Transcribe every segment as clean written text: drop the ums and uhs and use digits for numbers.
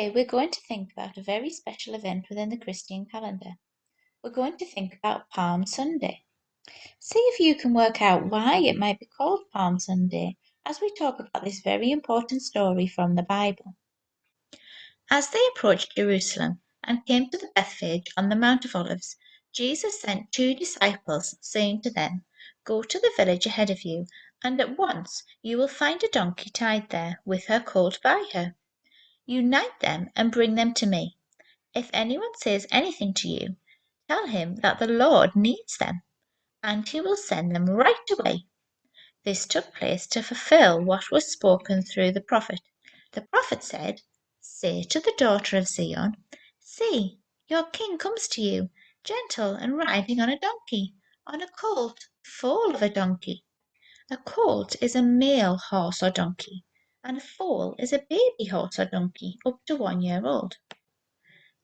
Today we're going to think about a very special event within the Christian calendar. We're going to think about Palm Sunday. See if you can work out why it might be called Palm Sunday as we talk about this very important story from the Bible. As they approached Jerusalem and came to the Bethphage on the Mount of Olives, Jesus sent 2 disciples, saying to them, "Go to the village ahead of you, and at once you will find a donkey tied there, with her colt by her. Unite them and bring them to me. If anyone says anything to you, tell him that the Lord needs them, and he will send them right away." This took place to fulfill what was spoken through the prophet. The prophet said, "Say to the daughter of Zion, see, your king comes to you, gentle and riding on a donkey, on a colt, the foal of a donkey." A colt is a male horse or donkey, and a foal is a baby horse or donkey up to 1 year old.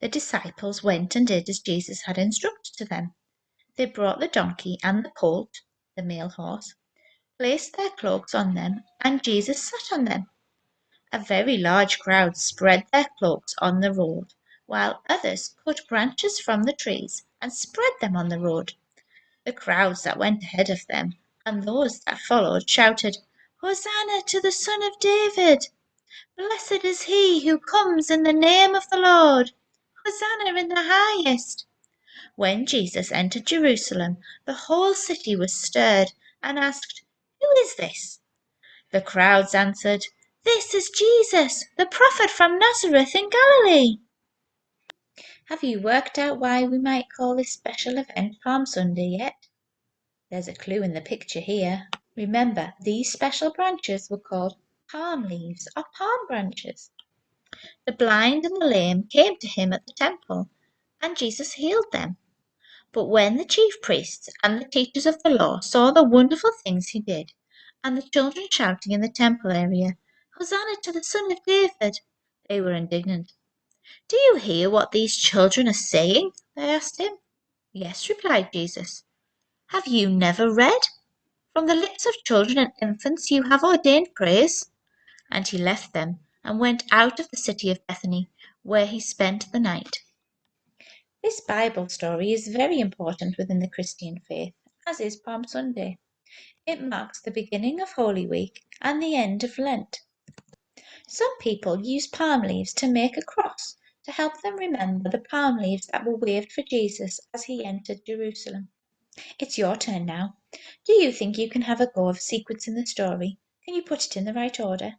The disciples went and did as Jesus had instructed them. They brought the donkey and the colt, the male horse, placed their cloaks on them, and Jesus sat on them. A very large crowd spread their cloaks on the road, while others cut branches from the trees and spread them on the road. The crowds that went ahead of them and those that followed shouted, "Hosanna to the Son of David! Blessed is he who comes in the name of the Lord! Hosanna in the highest!" When Jesus entered Jerusalem, the whole city was stirred and asked, "Who is this?" The crowds answered, "This is Jesus, the prophet from Nazareth in Galilee." Have you worked out why we might call this special event Palm Sunday yet? There's a clue in the picture here. Remember, these special branches were called palm leaves or palm branches. The blind and the lame came to him at the temple, and Jesus healed them. But when the chief priests and the teachers of the law saw the wonderful things he did, and the children shouting in the temple area, "Hosanna to the Son of David," they were indignant. "Do you hear what these children are saying?" they asked him. "Yes," replied Jesus. "Have you never read? From the lips of children and infants you have ordained praise." And he left them and went out of the city of Bethany, where he spent the night. This Bible story is very important within the Christian faith, as is Palm Sunday. It marks the beginning of Holy Week and the end of Lent. Some people use palm leaves to make a cross to help them remember the palm leaves that were waved for Jesus as he entered Jerusalem. It's your turn now. Do you think you can have a go of sequence in the story? Can you put it in the right order?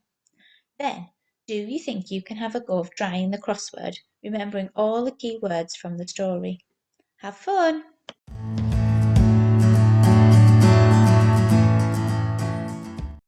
Then, do you think you can have a go of trying the crossword, remembering all the key words from the story? Have fun!